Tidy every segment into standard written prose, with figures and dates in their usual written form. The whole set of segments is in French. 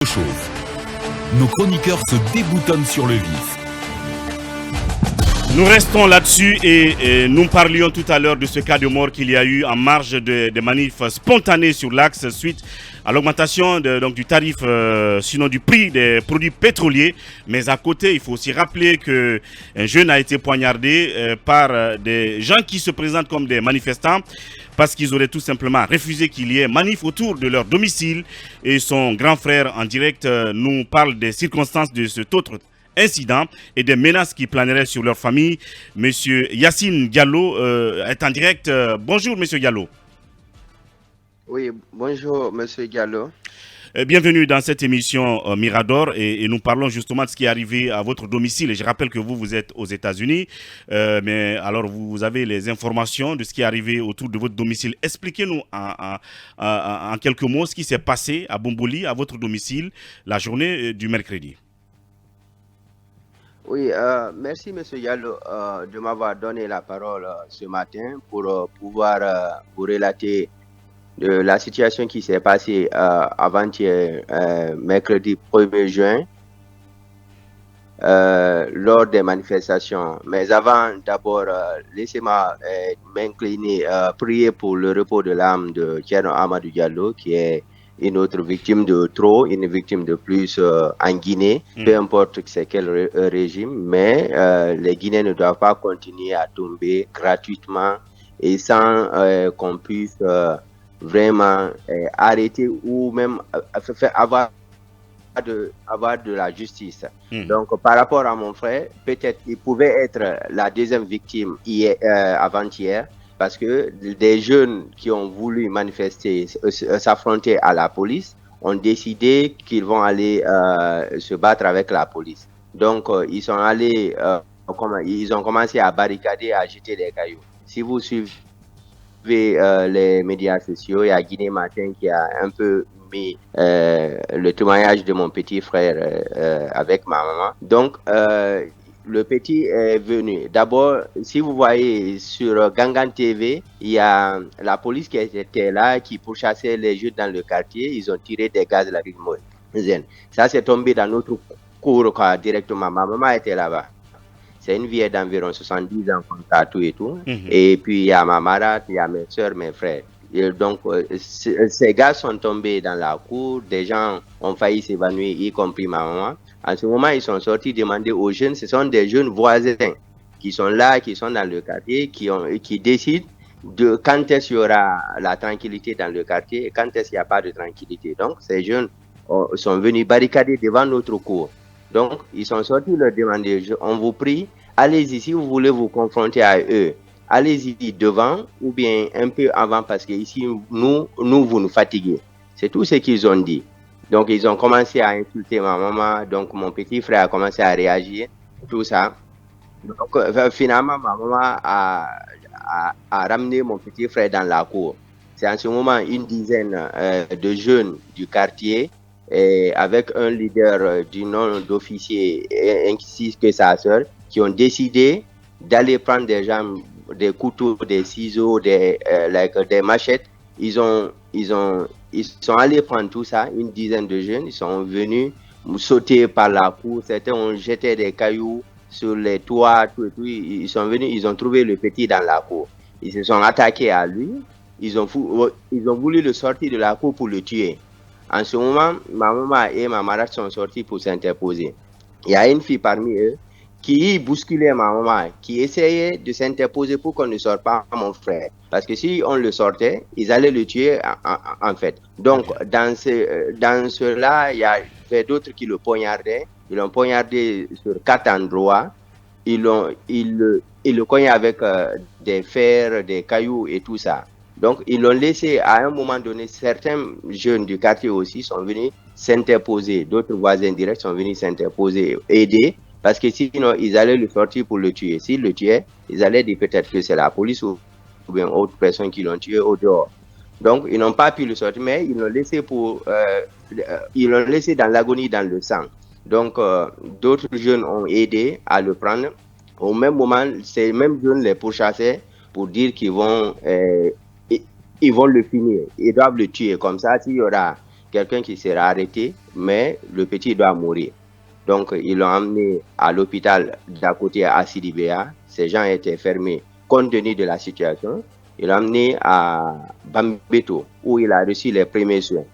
Chose. Nos chroniqueurs se déboutonnent sur le vif. Nous restons là-dessus et nous parlions tout à l'heure de ce cas de mort qu'il y a eu en marge de manifs spontanés sur l'axe suite à l'augmentation du tarif, sinon du prix des produits pétroliers. Mais à côté, il faut aussi rappeler qu'un jeune a été poignardé par des gens qui se présentent comme des manifestants parce qu'ils auraient tout simplement refusé qu'il y ait manif autour de leur domicile. Et son grand frère en direct nous parle des circonstances de cet autre incident et des menaces qui planeraient sur leur famille. Monsieur Yacine Diallo est en direct. Bonjour, Monsieur Diallo. Oui, bonjour, Monsieur Diallo. Bienvenue dans cette émission Mirador et nous parlons justement de ce qui est arrivé à votre domicile. Et je rappelle que vous êtes aux États-Unis, mais alors vous avez les informations de ce qui est arrivé autour de votre domicile. Expliquez-nous en quelques mots ce qui s'est passé à Bomboli, à votre domicile, la journée du mercredi. Oui, merci M. Diallo de m'avoir donné la parole ce matin pour pouvoir vous relater de la situation qui s'est passée avant-hier, mercredi 1er juin, lors des manifestations. Mais avant, d'abord, laissez-moi m'incliner, prier pour le repos de l'âme de Thierno Amadou Diallo, qui est une autre victime de trop, une victime de plus en Guinée, peu importe c'est quel régime, mais les Guinéens ne doivent pas continuer à tomber gratuitement et sans qu'on puisse vraiment arrêter ou même avoir de la justice. Donc par rapport à mon frère, peut-être il pouvait être la deuxième victime avant-hier, parce que des jeunes qui ont voulu manifester, s'affronter à la police, ont décidé qu'ils vont aller se battre avec la police. Donc, ils sont allés, ils ont commencé à barricader, à jeter des cailloux. Si vous suivez les médias sociaux, il y a Guinée Matin qui a un peu mis le témoignage de mon petit frère avec ma maman. Donc, le petit est venu. D'abord, si vous voyez sur Gangan TV, il y a la police qui était là, qui pourchassait les jeunes dans le quartier. Ils ont tiré des gaz lacrymogènes. Ça, c'est tombé dans notre cour directement. Ma maman était là-bas. C'est une vieille d'environ 70 ans, comme ça, tout et tout. Et puis, il y a ma marade, il y a mes soeurs, mes frères. Et donc, ces gars sont tombés dans la cour. Des gens ont failli s'évanouir, y compris ma maman. En ce moment, ils sont sortis demander aux jeunes, ce sont des jeunes voisins qui sont là, qui sont dans le quartier, qui décident de quand est-ce qu'il y aura la tranquillité dans le quartier et quand est-ce qu'il n'y a pas de tranquillité. Donc, ces jeunes sont venus barricader devant notre cour. Donc, ils sont sortis leur demander, on vous prie, allez-y, si vous voulez vous confronter à eux, allez-y devant ou bien un peu avant parce que ici, vous nous fatiguez. C'est tout ce qu'ils ont dit. Donc, ils ont commencé à insulter ma maman. Donc, mon petit frère a commencé à réagir. Tout ça. Donc, finalement, ma maman a ramené mon petit frère dans la cour. C'est en ce moment une dizaine de jeunes du quartier et avec un leader du nom d'officier ainsi que sa sœur qui ont décidé d'aller prendre des jambes, des couteaux, des ciseaux, des machettes. Ils sont allés prendre tout ça, une dizaine de jeunes, ils sont venus sauter par la cour, certains ont jeté des cailloux sur les toits, tout et tout. Ils sont venus, ils ont trouvé le petit dans la cour. Ils se sont attaqués à lui, ils ont voulu le sortir de la cour pour le tuer. En ce moment, ma maman et ma marade sont sortis pour s'interposer. Il y a une fille parmi eux qui bousculait ma maman, qui essayait de s'interposer pour qu'on ne sorte pas mon frère. Parce que si on le sortait, ils allaient le tuer en fait. Donc, dans cela, il y avait d'autres qui le poignardaient. Ils l'ont poignardé sur 4 endroits. Ils le cognaient avec des fers, des cailloux et tout ça. Donc, ils l'ont laissé à un moment donné. Certains jeunes du quartier aussi sont venus s'interposer. D'autres voisins directs sont venus s'interposer, aider. Parce que sinon, ils allaient le sortir pour le tuer. S'ils le tuaient, ils allaient dire peut-être que c'est la police ou bien autre personne qui l'ont tué au dehors. Donc, ils n'ont pas pu le sortir, mais ils l'ont laissé dans l'agonie, dans le sang. Donc, d'autres jeunes ont aidé à le prendre. Au même moment, ces mêmes jeunes les pourchassaient pour dire qu'ils vont le finir. Ils doivent le tuer. Comme ça, s'il y aura quelqu'un qui sera arrêté, mais le petit doit mourir. Donc, ils l'ont emmené à l'hôpital d'à côté à Sidibéa. Ces gens étaient fermés compte tenu de la situation. Ils l'ont emmené à Bambeto, où il a reçu les premiers soins.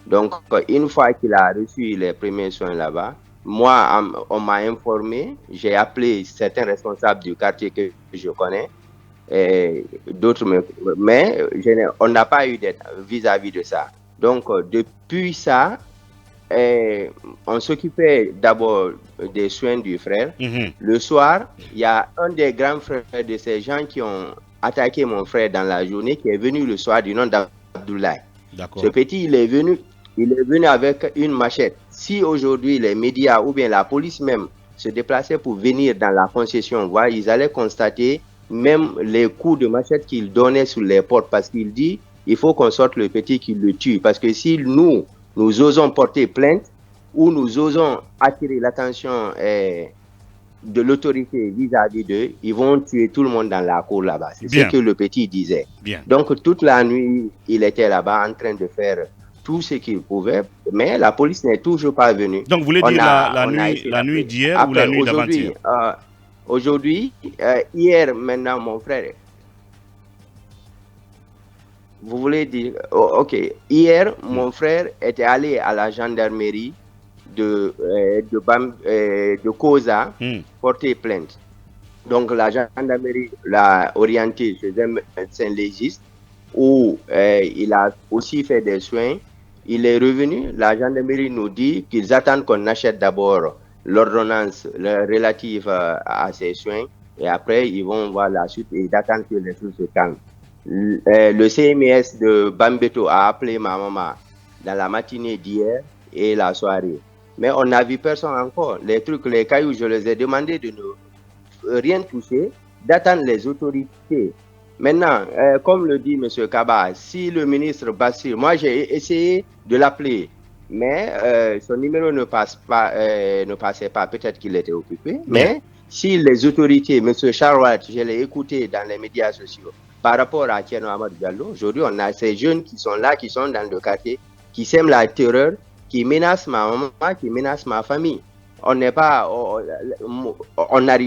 Donc, une fois qu'il a reçu les premiers soins là-bas, moi, on m'a informé, j'ai appelé certains responsables du quartier que je connais, et d'autres, mais on n'a pas eu d'aide vis-à-vis de ça. Donc, depuis ça, on s'occupait d'abord des soins du frère. Le soir, il y a un des grands frères de ces gens qui ont attaqué mon frère dans la journée, qui est venu le soir du nom d'Abdoulaye. Ce petit, il est venu avec une machette. Si aujourd'hui les médias ou bien la police même se déplaçaient pour venir dans la concession, voir, ils allaient constater même les coups de machette qu'il donnait sur les portes, parce qu'il dit il faut qu'on sorte le petit qui le tue. Parce que si nous osons porter plainte ou nous osons attirer l'attention de l'autorité vis-à-vis d'eux, ils vont tuer tout le monde dans la cour là-bas. C'est ce que le petit disait. Donc toute la nuit, il était là-bas en train de faire tout ce qu'il pouvait, mais la police n'est toujours pas venue. Donc vous voulez dire la nuit d'hier ou la nuit d'avant-hier? Aujourd'hui, hier maintenant, mon frère... Vous voulez dire... ok. Hier, mon frère était allé à la gendarmerie de Koza porter plainte. Donc la gendarmerie l'a orienté chez un médecin légiste où il a aussi fait des soins. Il est revenu, la gendarmerie nous dit qu'ils attendent qu'on achète d'abord l'ordonnance relative à ces soins et après ils vont voir la suite et d'attendre que les choses se calment. Le CMS de Bambeto a appelé ma maman dans la matinée d'hier et la soirée. Mais on n'a vu personne encore. Les trucs, les cailloux, je les ai demandé de ne rien toucher, d'attendre les autorités. Maintenant, comme le dit M. Kaba, si le ministre Bassir, moi j'ai essayé de l'appeler, mais son numéro ne passait pas, peut-être qu'il était occupé. Mais si les autorités, M. Charlotte, je l'ai écouté dans les médias sociaux, par rapport à Thierno Amadou Diallo, aujourd'hui on a ces jeunes qui sont là, qui sont dans le quartier, qui sèment la terreur, qui menacent ma maman, qui menacent ma famille. On n'arrive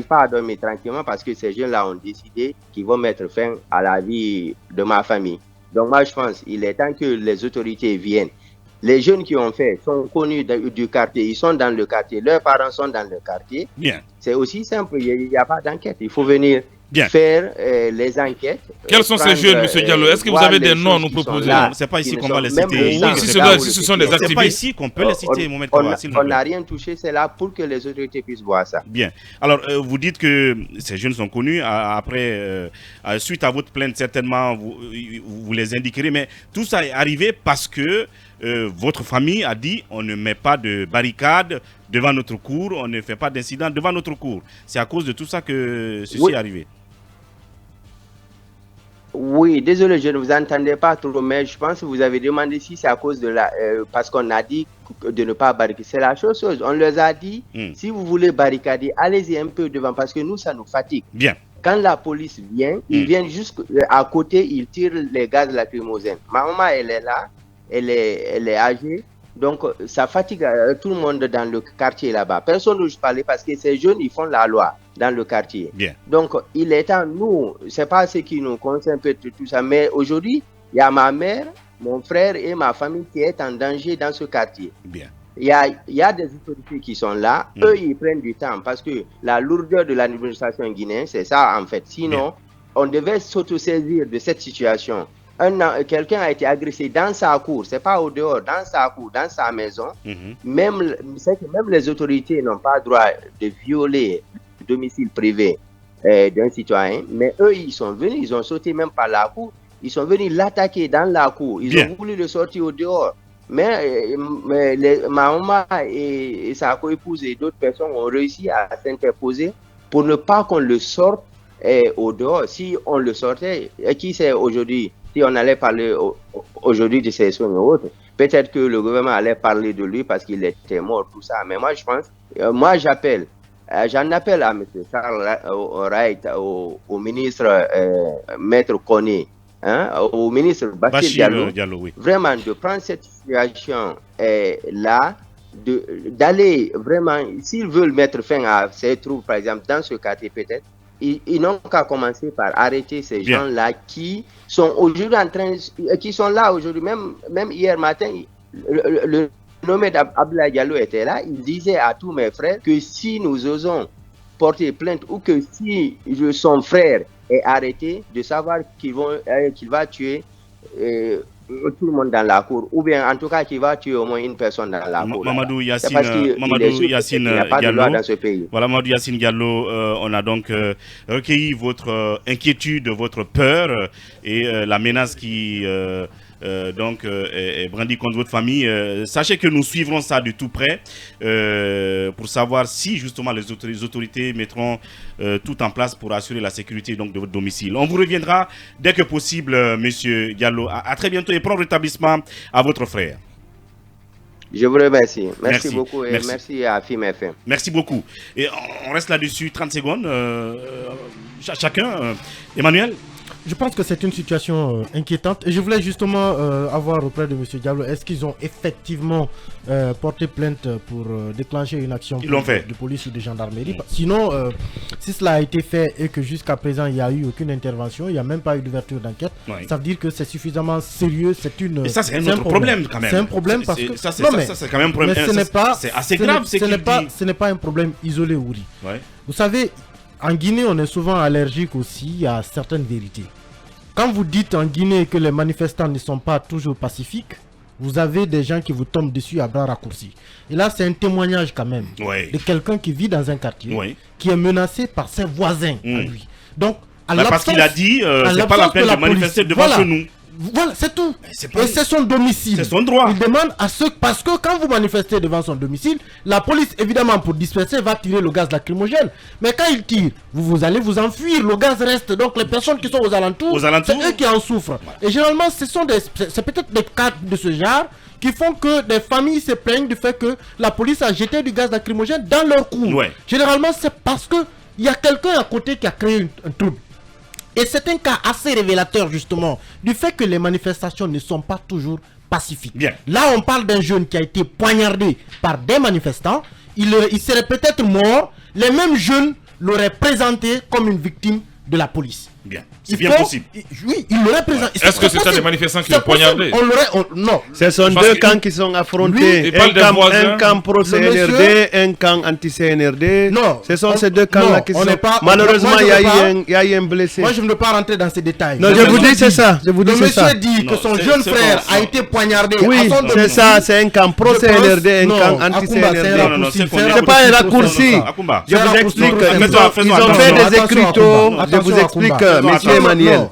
pas à dormir tranquillement parce que ces jeunes-là ont décidé qu'ils vont mettre fin à la vie de ma famille. Donc moi je pense qu'il est temps que les autorités viennent. Les jeunes qui ont fait sont connus du quartier, ils sont dans le quartier, leurs parents sont dans le quartier. C'est aussi simple, il n'y a pas d'enquête, il faut venir faire les enquêtes. Quels sont ces jeunes, M. Diallo? Est-ce que vous avez des noms à nous proposer? C'est pas ici qu'on va les citer. Oui, si ce sont des activistes. C'est pas ici qu'on peut les citer, Mohamed Kaba. On n'a rien touché, c'est là pour que les autorités puissent voir ça. Bien. Alors, vous dites que ces jeunes sont connus. Après, suite à votre plainte, certainement, vous les indiquerez. Mais tout ça est arrivé parce que votre famille a dit on ne met pas de barricade devant notre cour, on ne fait pas d'incident devant notre cour. C'est à cause de tout ça que ceci est arrivé. Oui, désolé, je ne vous entendais pas trop, mais je pense que vous avez demandé si c'est à cause de la... parce qu'on a dit de ne pas barricader. C'est la chose. On leur a dit, si vous voulez barricader, allez-y un peu devant, parce que nous, ça nous fatigue. Bien. Quand la police vient, ils viennent juste à côté, ils tirent les gaz lacrymogènes. Ma maman, elle est là, elle est âgée, donc ça fatigue tout le monde dans le quartier là-bas. Personne n'ose parler parce que ces jeunes, ils font la loi dans le quartier. Bien. Donc, il est temps, nous, c'est pas ce qui nous concerne tout ça, mais aujourd'hui, il y a ma mère, mon frère et ma famille qui est en danger dans ce quartier. Bien. Il y a des autorités qui sont là, eux, ils prennent du temps parce que la lourdeur de l'administration guinéenne, c'est ça en fait. Sinon, on devait s'autosaisir de cette situation. Quelqu'un a été agressé dans sa cour, c'est pas au dehors, dans sa cour, dans sa maison. Même les autorités n'ont pas le droit de violer le domicile privé d'un citoyen, mais eux, ils sont venus, ils ont sauté même par la cour, ils sont venus l'attaquer dans la cour, ils ont voulu le sortir au dehors. Mais ma maman et sa coépouse et d'autres personnes ont réussi à s'interposer pour ne pas qu'on le sorte au dehors. Si on le sortait, qui sait aujourd'hui, si on allait parler aujourd'hui de ces soins et autres, peut-être que le gouvernement allait parler de lui parce qu'il était mort, tout ça. Mais moi, je pense, j'en appelle à M. Charles Wright, au ministre Maître Koné, au ministre Bachir Diallo, oui. vraiment de prendre cette situation là d'aller vraiment, s'ils veulent mettre fin à ces troubles, par exemple, dans ce quartier peut-être, ils n'ont qu'à commencer par arrêter ces gens-là qui sont aujourd'hui qui sont là aujourd'hui, même hier matin, le nommé Abdoulaye Diallo était là, il disait à tous mes frères que si nous osons porter plainte ou que si son frère est arrêté, de savoir qu'il va tuer tout le monde dans la cour, ou bien en tout cas qu'il va tuer au moins une personne dans la cour. Mamadou Yassine Diallo dans ce pays. Voilà, Mamadou Yassine Diallo, on a donc recueilli votre inquiétude, votre peur et la menace qui est brandie contre votre famille. Sachez que nous suivrons ça de tout près pour savoir si justement les autorités mettront tout en place pour assurer la sécurité donc de votre domicile. On vous reviendra dès que possible, monsieur Diallo. À très bientôt et prompt rétablissement à votre frère. Je vous remercie. Merci beaucoup et merci à FIM FM. Merci beaucoup. Et on reste là-dessus 30 secondes. Chacun. Emmanuel? Je pense que c'est une situation inquiétante et je voulais justement avoir auprès de M. Diallo, est-ce qu'ils ont effectivement porté plainte pour déclencher une action de police ou de gendarmerie? Sinon, si cela a été fait et que jusqu'à présent il n'y a eu aucune intervention, il n'y a même pas eu d'ouverture d'enquête, ça veut dire que c'est suffisamment sérieux, Et ça c'est un autre problème quand même. C'est un problème parce que... Ça c'est quand même un problème. C'est assez grave ce n'est pas un problème isolé, Ouri. Vous savez, en Guinée, on est souvent allergique aussi à certaines vérités. Quand vous dites en Guinée que les manifestants ne sont pas toujours pacifiques, vous avez des gens qui vous tombent dessus à bras raccourcis. Et là, c'est un témoignage quand même de quelqu'un qui vit dans un quartier, qui est menacé par ses voisins à lui. Donc, parce qu'il a dit, c'est pas la peine de manifester devant chez nous. Voilà, c'est tout. Et c'est son domicile. C'est son droit. Il demande à ceux... Parce que quand vous manifestez devant son domicile, la police, évidemment, pour disperser, va tirer le gaz lacrymogène. Mais quand il tire, vous allez vous enfuir. Le gaz reste. Donc les personnes qui sont aux alentours, c'est eux qui en souffrent. Et généralement, c'est peut-être des cas de ce genre qui font que des familles se plaignent du fait que la police a jeté du gaz lacrymogène dans leur cour. Généralement, c'est parce qu'il y a quelqu'un à côté qui a créé un trouble. Et c'est un cas assez révélateur justement du fait que les manifestations ne sont pas toujours pacifiques. Là, on parle d'un jeune qui a été poignardé par des manifestants. Il serait peut-être mort. Les mêmes jeunes l'auraient présenté comme une victime de la police. C'est bien possible. Oui, il l'aurait présenté. Est-ce que c'est ça des manifestants qui l'ont poignardé? Non. Ce sont deux camps qui sont affrontés. Un camp pro-CNRD, un camp anti-CNRD. Non. Ce sont ces deux camps-là qui sont... Malheureusement, il y a eu un blessé. Moi, je ne veux pas rentrer dans ces détails. Non, je vous dis c'est ça. Le monsieur dit que son jeune frère a été poignardé. Oui, c'est ça. C'est un camp pro-CNRD, un camp anti-CNRD. C'est pas un raccourci. Je vous explique. Ils ont fait des écriteaux. Je vous explique. Monsieur Emmanuel,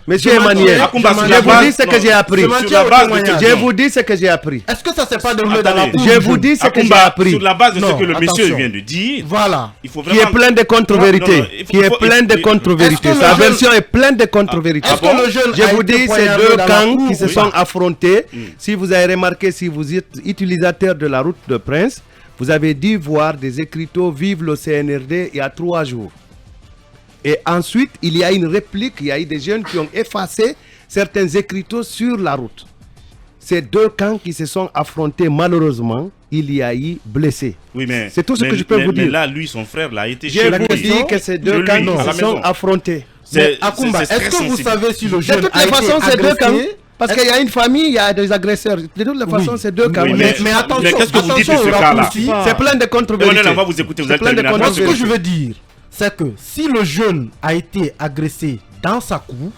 Monsieur Emmanuel, je vous dis ce que j'ai appris. Je vous dis ce que j'ai appris. Est-ce que ça s'est pas déroulé dans la cour? Je vous dis ce que j'ai appris. Sur la base de ce que le monsieur vient de dire, voilà, qui est plein de contre-vérités, qui est plein de contre-vérités. Sa version est pleine de contre-vérités. Je vous dis, ces deux camps qui se sont affrontés. Si vous avez remarqué, si vous êtes utilisateur de la route de Prince, vous avez dû voir des écriteaux Vive le CNRD il y a 3 jours. Et ensuite, il y a une réplique, il y a eu des jeunes qui ont effacé certains écriteaux sur la route. Ces deux camps qui se sont affrontés, malheureusement, il y a eu blessés. Oui, mais c'est tout ce que je peux vous dire. Mais là, lui, son frère, là, a été chez lui. Je vous dis que ces deux camps qui se sont affrontés. Akoumba, est-ce que vous savez si le jeune de toutes les façons, ces deux camps, parce qu'il y a une famille, il y a des agresseurs. De toutes les façons, c'est deux camps. Mais attention, mais qu'est-ce que vous dites de ce cas-là? C'est plein de contre-vérités. On va vous écouter, vous allez terminer. Moi, ce que je veux dire, c'est que si le jeune a été agressé dans sa cour,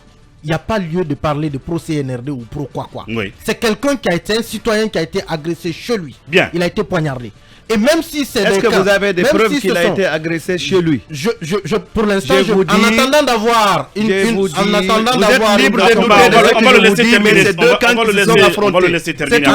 il n'y a pas lieu de parler de pro-CNRD ou pro-quoi. C'est quelqu'un qui a été un citoyen qui a été agressé chez lui. Il a été poignardé. Et même si c'est Est-ce que vous avez des preuves qu'il a été agressé chez lui? Pour l'instant, en attendant d'avoir une... En attendant d'avoir... On va le laisser terminer. Ces deux camps qui se sont affrontés. On va le laisser terminer.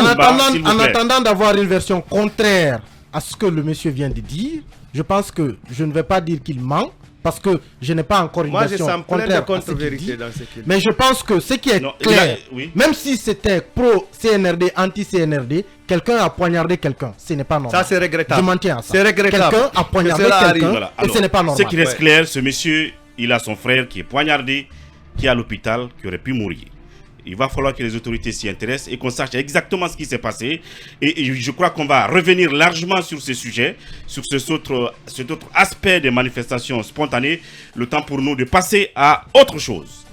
En attendant d'avoir une version contraire à ce que le monsieur vient de dire, je pense que je ne vais pas dire qu'il ment, parce que je n'ai pas encore une version contraire à ce qu'il dit. Mais je pense que ce qui est clair, même si c'était pro-CNRD, anti-CNRD, quelqu'un a poignardé quelqu'un, ce n'est pas normal. Ça, c'est regrettable. Je m'en tiens à ça. C'est regrettable. Quelqu'un a poignardé quelqu'un et ce n'est pas normal. Ce qui reste clair, ce monsieur, il a son frère qui est poignardé, qui est à l'hôpital, qui aurait pu mourir. Il va falloir que les autorités s'y intéressent et qu'on sache exactement ce qui s'est passé. Et je crois qu'on va revenir largement sur ce sujet, sur cet autre aspect des manifestations spontanées. Le temps pour nous de passer à autre chose.